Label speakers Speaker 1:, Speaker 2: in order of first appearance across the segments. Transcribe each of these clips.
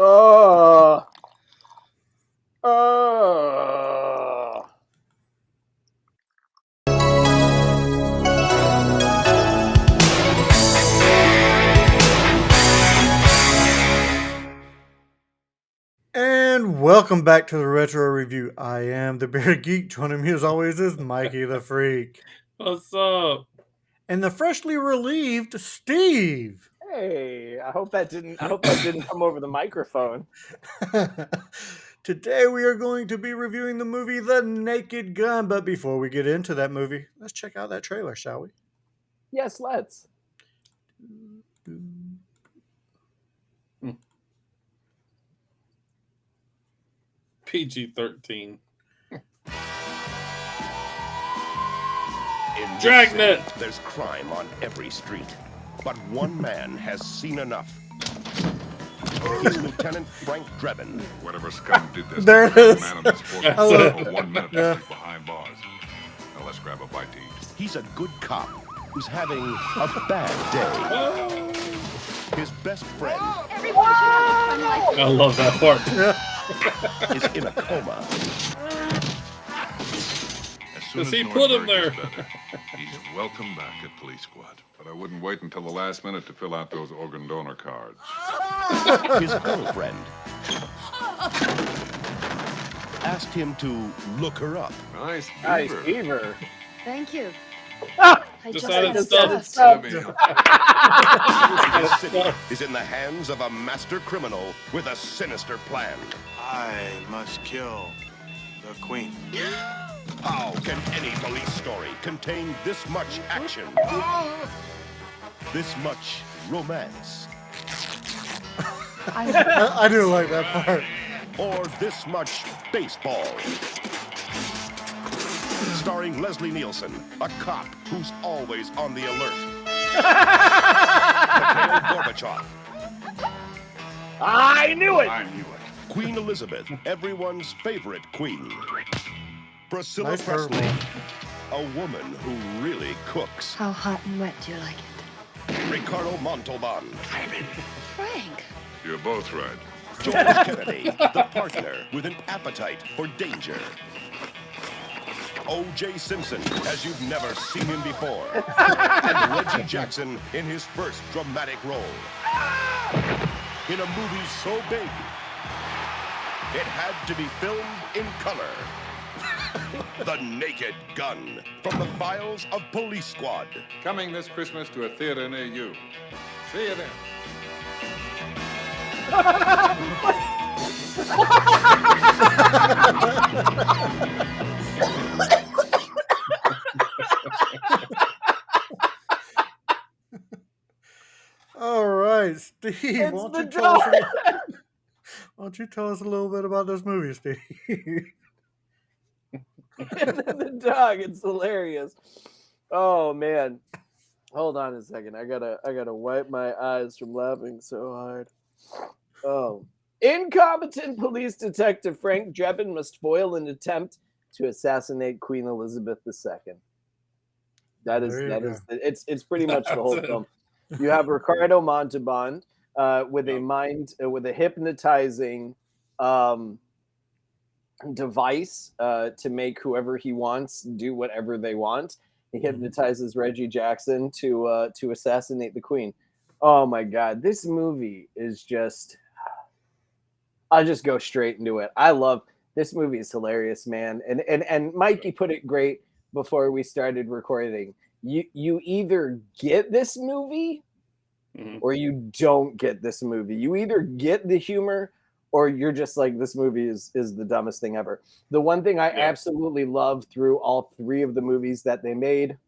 Speaker 1: Oh.
Speaker 2: And welcome back to the Retro Review. I am the Bearded Geek. Joining me as always is Mikey the Freak.
Speaker 3: What's up?
Speaker 2: And the freshly relieved Steve.
Speaker 1: Hey, I hope that didn't come over the microphone.
Speaker 2: Today we are going to be reviewing the movie The Naked Gun. But before we get into that movie, let's check out that trailer, shall we?
Speaker 1: Yes, let's.
Speaker 3: PG-13.
Speaker 4: Dragnet! There's crime on every street, but one man has seen enough. He's Lieutenant Frank Drebin.
Speaker 5: Whatever scum did this,
Speaker 2: There it is.
Speaker 5: man on this force
Speaker 2: Hello.
Speaker 5: for 1 minute
Speaker 2: Yeah.
Speaker 5: behind bars. Now let's grab a bite to eat.
Speaker 4: He's a good cop who's having a bad day. His best friend
Speaker 6: Everyone should have fun like
Speaker 3: I love that part.
Speaker 4: is in a coma.
Speaker 5: As soon
Speaker 3: Does he
Speaker 5: as
Speaker 3: put him
Speaker 5: Nordberg
Speaker 3: there?
Speaker 5: gets better, he's welcome back at Police Squad. But I wouldn't wait until the last minute to fill out those organ donor cards.
Speaker 4: His girlfriend asked him to look her up.
Speaker 5: Nice
Speaker 1: Nice
Speaker 5: beaver.
Speaker 1: beaver.
Speaker 6: Thank you.
Speaker 1: Ah!
Speaker 6: I
Speaker 3: Just
Speaker 6: just
Speaker 3: added
Speaker 6: had
Speaker 3: stuff.
Speaker 6: stuff.
Speaker 5: I mean,
Speaker 4: This city is in the hands of a master criminal with a sinister plan.
Speaker 7: I must kill the queen.
Speaker 4: How can any police story contain this much action? This much romance?
Speaker 2: I do like that part.
Speaker 4: Or this much baseball? Starring Leslie Nielsen, a cop who's always on the alert. Mikhail Gorbachev,
Speaker 1: I knew it.
Speaker 5: I knew it.
Speaker 4: Queen Elizabeth, everyone's favorite queen. Priscilla
Speaker 2: Nice
Speaker 4: Presley,
Speaker 2: curveball.
Speaker 4: a woman who really cooks.
Speaker 6: How hot and wet do you like it?
Speaker 4: Ricardo Montalban,
Speaker 6: Frank.
Speaker 5: You're both right.
Speaker 4: George Kennedy, the partner with an appetite for danger. O.J. Simpson, as you've never seen him before. And Reggie Jackson in his first dramatic role. In a movie so big, it had to be filmed in color. The Naked Gun, from the files of Police Squad.
Speaker 5: Coming this Christmas to a theater near you. See you then.
Speaker 2: All right, Steve.
Speaker 1: It's
Speaker 2: Why
Speaker 1: the
Speaker 2: don't you tell us a little bit about this movie, Steve?
Speaker 1: The dog. It's hilarious. Oh man. Hold on a second. I gotta wipe my eyes from laughing so hard. Oh. Incompetent police detective Frank Drebin must foil an attempt to assassinate Queen Elizabeth II. It's pretty much the whole film. You have Ricardo Montalban with a hypnotizing device to make whoever he wants do whatever they want. He hypnotizes Reggie Jackson to assassinate the Queen. Oh my God, this movie is just. I'll just go straight into it. I love this movie. Is hilarious, man. And Mikey put it great before we started recording. You either get this movie or you don't get this movie. You either get the humor or you're just like, this movie is the dumbest thing ever. The one thing I absolutely love through all three of the movies that they made,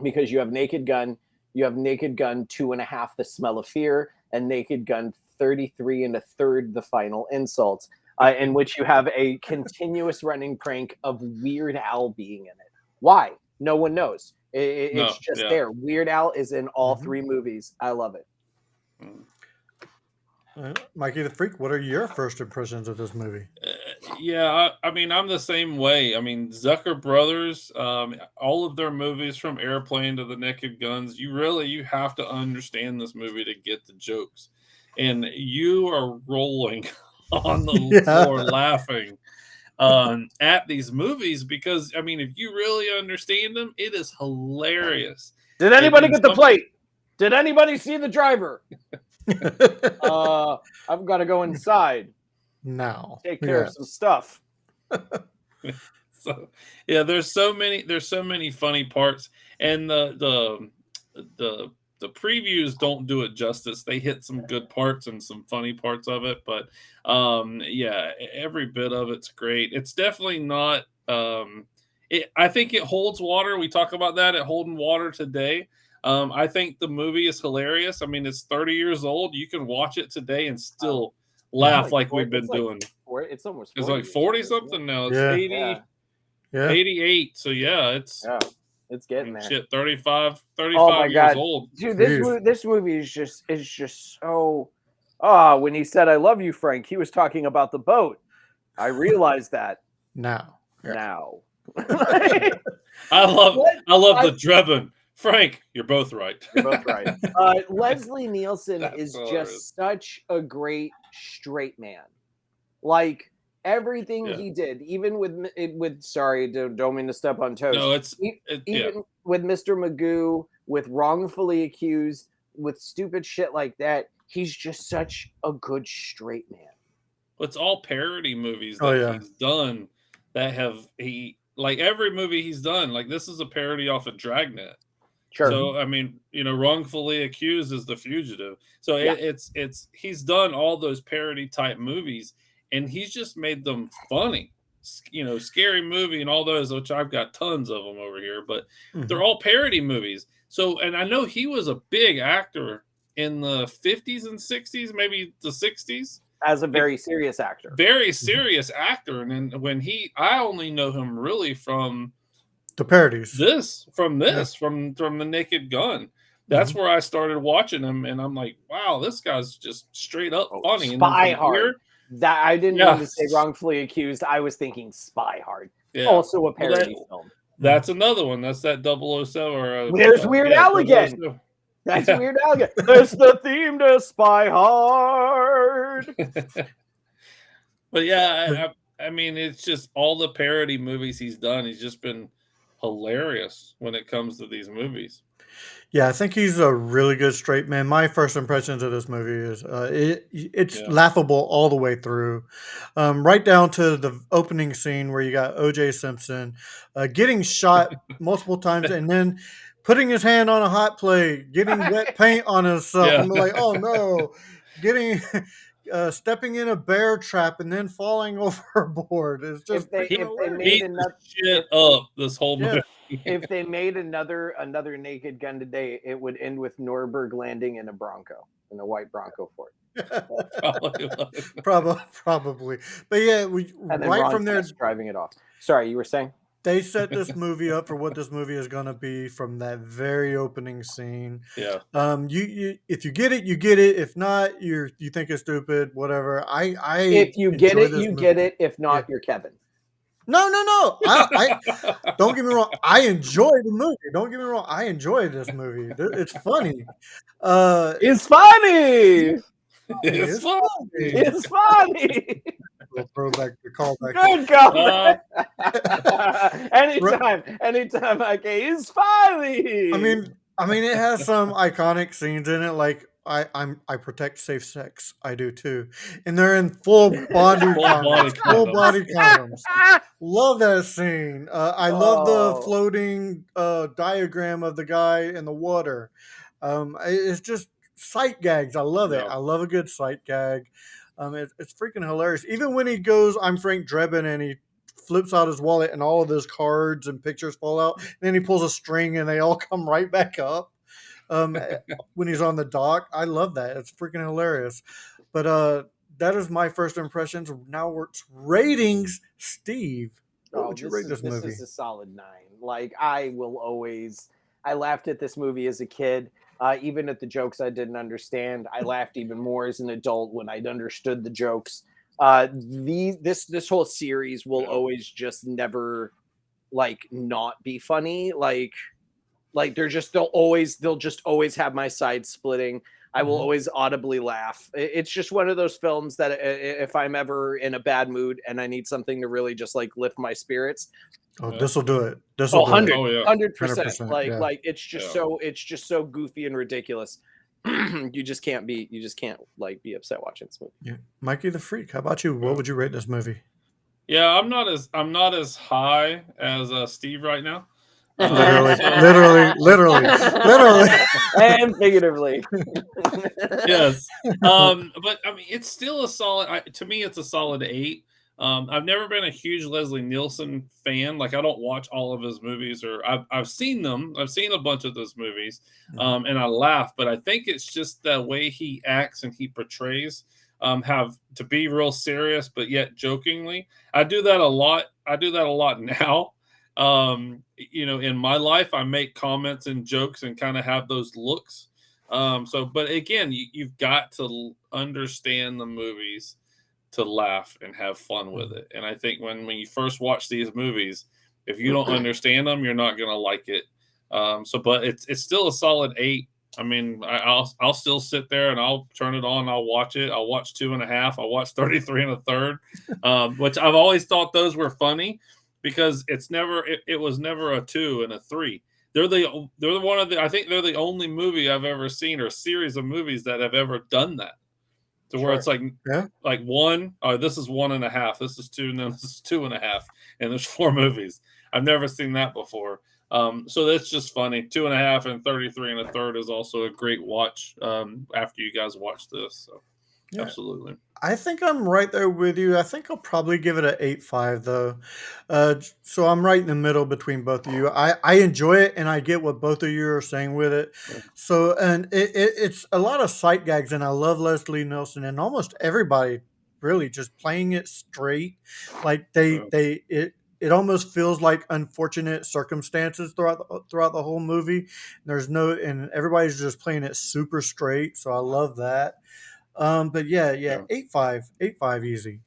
Speaker 1: because you have Naked Gun, you have Naked Gun 2.5, The Smell of Fear, and Naked Gun 33 1/3, The Final Insult, in which you have a continuous running prank of Weird Al being in it. Why? No one knows. It's just there. Weird Al is in all three movies. I love it.
Speaker 2: Mikey the Freak, what are your first impressions of this movie?
Speaker 3: I mean, I'm the same way. I mean, Zucker Brothers, all of their movies from Airplane to The Naked Guns, you have to understand this movie to get the jokes. and you are rolling on the floor laughing at these movies because, I mean, if you really understand them, it is hilarious.
Speaker 1: Did anybody
Speaker 3: And
Speaker 1: get the plate? Did anybody see the driver? I've got to go inside.
Speaker 2: Now,
Speaker 1: Take care of some stuff.
Speaker 3: So yeah, there's so many funny parts, and the previews don't do it justice. They hit some good parts and some funny parts of it, but yeah, every bit of it's great. It's definitely not I think it holds water. We talk about that at holding water today. I think the movie is hilarious. I mean, it's 30 years old. You can watch it today and still laugh like we've been doing.
Speaker 1: It's almost 40.
Speaker 3: It's like 40 something now. It's
Speaker 2: Yeah.
Speaker 3: 80, 88. So yeah,
Speaker 1: it's getting there.
Speaker 3: Shit, 35
Speaker 1: Oh my
Speaker 3: years
Speaker 1: God.
Speaker 3: old.
Speaker 1: Dude, this movie is just so. When he said "I love you, Frank," he was talking about the boat. I realized that
Speaker 2: now.
Speaker 3: I love the Drebin. Frank, you're both right.
Speaker 1: You're both right. Leslie Nielsen is just such a great straight man. Like everything he did, even with sorry, don't mean to step on toes.
Speaker 3: No,
Speaker 1: even with Mr. Magoo, with Wrongfully Accused, with stupid shit like that, he's just such a good straight man.
Speaker 3: It's all parody movies that he's done that like every movie he's done, like this is a parody off of Dragnet.
Speaker 1: Sure.
Speaker 3: So I mean, Wrongfully Accused is The Fugitive. So it's he's done all those parody type movies, and he's just made them funny. Scary Movie and all those, which I've got tons of them over here, but they're all parody movies. So, and I know he was a big actor in the 50s and 60s, maybe the 60s.
Speaker 1: As a very serious actor.
Speaker 3: Very serious actor. And then when I only know him really from
Speaker 2: the parodies.
Speaker 3: From The Naked Gun. That's where I started watching him, and I'm like, wow, this guy's just straight up funny.
Speaker 1: Spy Hard. That I didn't mean to say Wrongfully Accused. I was thinking Spy Hard. Yeah. Also a parody film.
Speaker 3: That's another one. That's that 007 or
Speaker 1: there's Weird Al again. That's Weird Al again. There's the theme to Spy Hard.
Speaker 3: But yeah, I mean, it's just all the parody movies he's done. He's just been hilarious when it comes to these movies.
Speaker 2: Yeah, I think he's a really good straight man. My first impressions of this movie is it's laughable all the way through, right down to the opening scene where you got O.J. Simpson getting shot multiple times and then putting his hand on a hot plate, getting wet paint on himself. Yeah. I'm like, oh no, stepping in a bear trap and then falling overboard. It's just
Speaker 1: if they made enough
Speaker 3: shit up this whole movie.
Speaker 1: If they made another Naked Gun today, it would end with Norberg landing in a white Bronco Ford.
Speaker 2: Probably. But yeah, right from there,
Speaker 1: driving it off. Sorry, you were saying?
Speaker 2: They set this movie up for what this movie is going to be from that very opening scene.
Speaker 3: Yeah.
Speaker 2: You if you get it, you get it. If not, you think it's stupid. Whatever.
Speaker 1: If you get it, you get it. If not, you're Kevin.
Speaker 2: No. I don't get me wrong. I enjoy the movie. Don't get me wrong. I enjoy this movie. It's funny.
Speaker 1: It's funny.
Speaker 3: It's funny.
Speaker 1: It's funny.
Speaker 2: We'll throw back the callback.
Speaker 1: Good God. Anytime I can. It's funny.
Speaker 2: I mean, it has some iconic scenes in it, like I protect safe sex. I do too, and they're in full body condoms. Love that scene. I love the floating diagram of the guy in the water. It's just sight gags. I love it. I love a good sight gag. It's freaking hilarious. Even when he goes, I'm Frank Drebin, and he flips out his wallet and all of his cards and pictures fall out. And then he pulls a string and they all come right back up. When he's on the dock. I love that. It's freaking hilarious. But that is my first impressions. Now it's ratings. Steve, what would you rate this movie?
Speaker 1: This is a solid 9. Like, I laughed at this movie as a kid. Even at the jokes I didn't understand. I laughed even more as an adult when I'd understood the jokes. This whole series will always just never not be funny. They'll just always have my side splitting. I will
Speaker 2: Mhm.
Speaker 1: always audibly laugh. It's just one of those films that if I'm ever in a bad mood and I need something to really just like lift my spirits,
Speaker 2: Oh,
Speaker 3: Yeah.
Speaker 2: this will do it. This
Speaker 1: oh,
Speaker 2: will do it.
Speaker 1: 100,
Speaker 3: Oh yeah.
Speaker 1: 100%.
Speaker 2: 100%.
Speaker 1: Like,
Speaker 2: Yeah.
Speaker 1: like it's just
Speaker 3: Yeah.
Speaker 1: it's just so goofy and ridiculous. You just can't like be upset watching this movie.
Speaker 2: Yeah. Mikey the Freak. How about you? What would you rate this movie?
Speaker 3: Yeah, I'm not as high as Steve right now.
Speaker 2: Literally,
Speaker 3: So
Speaker 2: literally.
Speaker 1: And figuratively.
Speaker 3: yes. But I mean, it's still a solid. To me, it's a solid 8. I've never been a huge Leslie Nielsen fan. Like, I don't watch all of his movies, or I've seen them. I've seen a bunch of those movies, and I laugh. But I think it's just the way he acts and he portrays. Have to be real serious, but yet jokingly. I do that a lot. I do that a lot now. In my life, I make comments and jokes and kind of have those looks. But again, you've got to understand the movies to laugh and have fun with it. And I think when you first watch these movies, if you don't understand them, you're not gonna like it. But it's still a solid 8. I mean, I'll still sit there and I'll turn it on. I'll watch it. I'll watch 2.5. I'll watch 33 1/3, which I've always thought those were funny because it was never a 2 and a 3. They're one of the I think they're the only movie I've ever seen or series of movies that have ever done that. To where it's like
Speaker 2: Yeah.
Speaker 3: like 1, this is 1.5, this is 2, and then this is 2.5, and there's 4 movies. I've never seen that before. So that's just funny. 2.5 and 33 1/3 is also a great watch after you guys watch this. So
Speaker 2: Yeah.
Speaker 3: absolutely.
Speaker 2: I think I'm right there with you. I think I'll probably give it an 8.5 though. So I'm right in the middle between both of you. I enjoy it and I get what both of you are saying with it. So and it's a lot of sight gags and I love Leslie Nielsen and almost everybody really just playing it straight. Like it almost feels like unfortunate circumstances throughout the whole movie. And everybody's just playing it super straight. So I love that. But yeah,
Speaker 3: Yeah.
Speaker 2: 8.5 easy.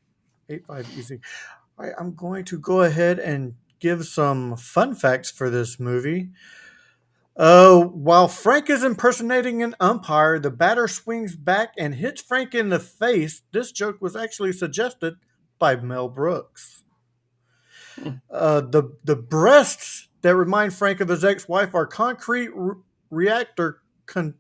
Speaker 2: 8.5 easy. All right, I'm going to go ahead and give some fun facts for this movie. While Frank is impersonating an umpire, the batter swings back and hits Frank in the face. This joke was actually suggested by Mel Brooks. The breasts that remind Frank of his ex-wife are concrete reactor containment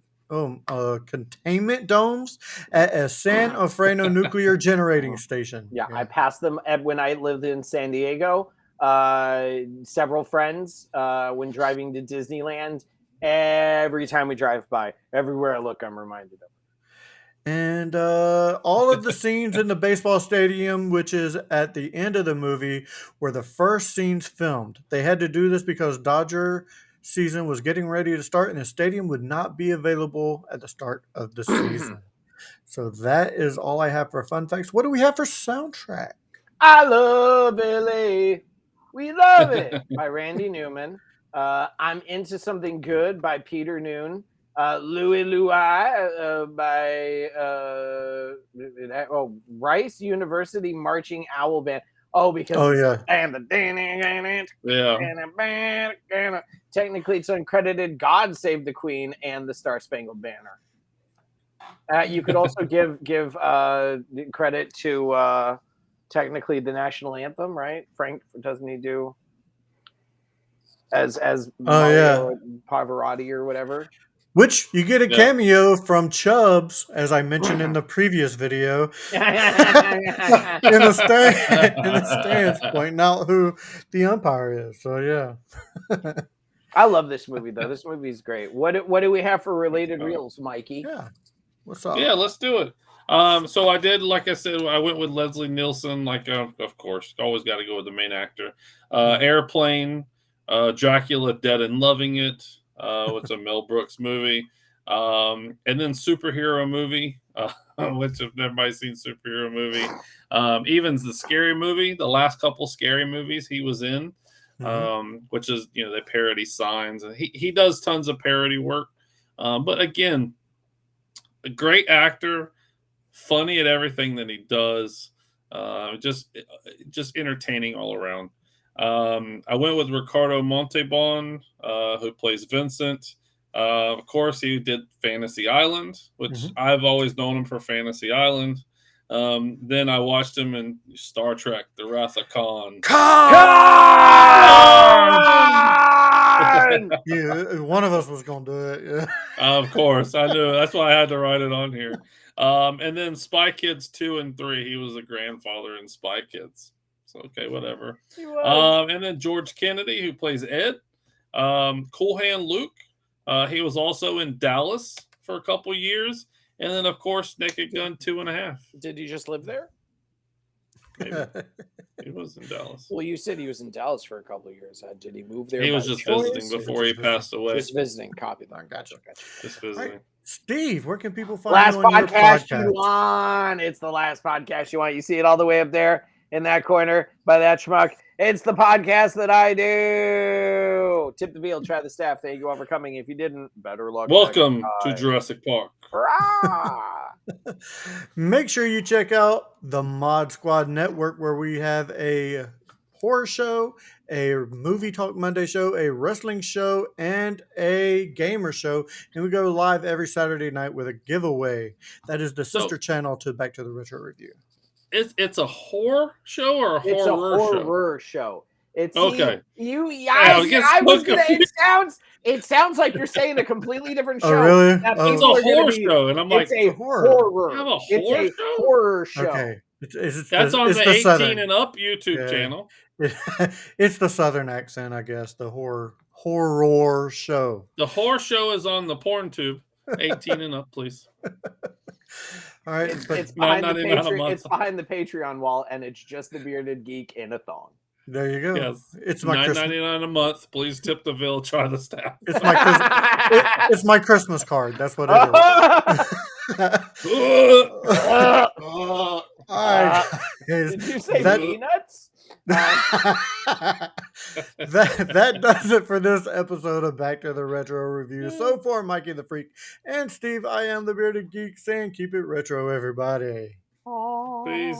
Speaker 2: domes at a San Onofre nuclear generating station.
Speaker 1: Yeah, I passed them when I lived in San Diego. Several friends when driving to Disneyland. Every time we drive by, everywhere I look, I'm reminded of.
Speaker 2: And all of the scenes in the baseball stadium, which is at the end of the movie, were the first scenes filmed. They had to do this because Dodger season was getting ready to start and the stadium would not be available at the start of the season. So that is all I have for fun facts. What do we have for soundtrack?
Speaker 1: I love LA. We love it by Randy Newman. I'm Into Something Good by Peter Noon. Louie Louie by Rice University Marching Owl Band. Because and the
Speaker 3: Yeah.
Speaker 1: technically it's uncredited. God Save the Queen and the Star Spangled Banner. You could also give credit to technically the national anthem, right? Frank, doesn't he do as Mario Pavarotti or whatever?
Speaker 2: Which you get a cameo from Chubbs, as I mentioned in the previous video, in the stands pointing out who the umpire is. So yeah.
Speaker 1: I love this movie though. This movie is great. What do we have for related reels, Mikey?
Speaker 2: Yeah. What's up?
Speaker 3: Yeah, let's do it. So I did, like I said, I went with Leslie Nielsen, of course, always got to go with the main actor. Airplane, Dracula, Dead and Loving It. It's a Mel Brooks movie. And then superhero movie, which if everybody's seen superhero movie. Even the scary movie, the last couple scary movies he was in, which is, they parody Signs. And he does tons of parody work. But again, a great actor, funny at everything that he does, just entertaining all around. I went with Ricardo Montalban, who plays Vincent. Of course, he did Fantasy Island, which
Speaker 2: Mhm.
Speaker 3: I've always known him for Fantasy Island. Then I watched him in Star Trek: The Wrath of Khan.
Speaker 2: Yeah, one of us was gonna do it. Yeah.
Speaker 3: Of course, I knew. That's why I had to write it on here. And then Spy Kids 2 and 3, he was a grandfather in Spy Kids. So, okay, whatever. And then George Kennedy, who plays Ed. Cool Hand Luke. He was also in Dallas for a couple years. And then, of course, Naked Gun 2.5.
Speaker 1: Did he just live there?
Speaker 3: Maybe. He was in Dallas.
Speaker 1: Well, you said he was in Dallas for a couple of years. Did he move there?
Speaker 3: He was
Speaker 1: by
Speaker 3: just
Speaker 1: choice,
Speaker 3: visiting
Speaker 1: or
Speaker 3: before he passed away.
Speaker 1: Just visiting. Copy that. Gotcha.
Speaker 3: Just visiting.
Speaker 2: Steve, where can people find
Speaker 1: Last
Speaker 2: you on your
Speaker 1: podcast
Speaker 2: podcast?
Speaker 1: you want. It's the last podcast you want. You see it all the way up there in that corner by that schmuck. It's the podcast that I do. Tip the veal, try the staff. Thank you all for coming. If you didn't, better luck.
Speaker 3: Welcome to Jurassic Park.
Speaker 2: Make sure you check out the Mod Squad Network, where we have a horror show, a movie talk Monday show, a wrestling show, and a gamer show. And we go live every Saturday night with a giveaway. That is the sister channel to Back to the Retro Review.
Speaker 3: It's a horror show or a horror
Speaker 1: It's a
Speaker 3: show?
Speaker 1: horror show. It's
Speaker 3: okay.
Speaker 1: It sounds like you're saying a completely different show.
Speaker 2: Oh, really?
Speaker 1: That
Speaker 2: Oh.
Speaker 3: It's a horror show, and I'm like,
Speaker 1: it's a horror.
Speaker 3: You have a
Speaker 1: It's
Speaker 3: horror
Speaker 1: a
Speaker 3: show?
Speaker 1: horror show.
Speaker 2: Okay.
Speaker 3: That's on
Speaker 2: it's
Speaker 3: the 18
Speaker 2: Southern.
Speaker 3: and up YouTube
Speaker 2: Yeah.
Speaker 3: channel.
Speaker 2: It's the Southern accent, I guess. The horror show.
Speaker 3: The horror show is on the porn tube. 18 and up, please.
Speaker 2: All right.
Speaker 1: It's behind the
Speaker 3: $9.99 a month.
Speaker 1: It's behind the Patreon wall, and it's just the bearded geek in a thong.
Speaker 2: There you go.
Speaker 3: Yes.
Speaker 2: It's my Christmas.
Speaker 3: $9.99 a month. Please tip the bill. Try the staff.
Speaker 2: It's my it's my Christmas card. That's what it is. All right.
Speaker 1: Did you say peanuts?
Speaker 2: that does it for this episode of Back to the Retro Review. So for Mikey the Freak and Steve, I am the Bearded Geek saying keep it retro, everybody.
Speaker 3: Peace.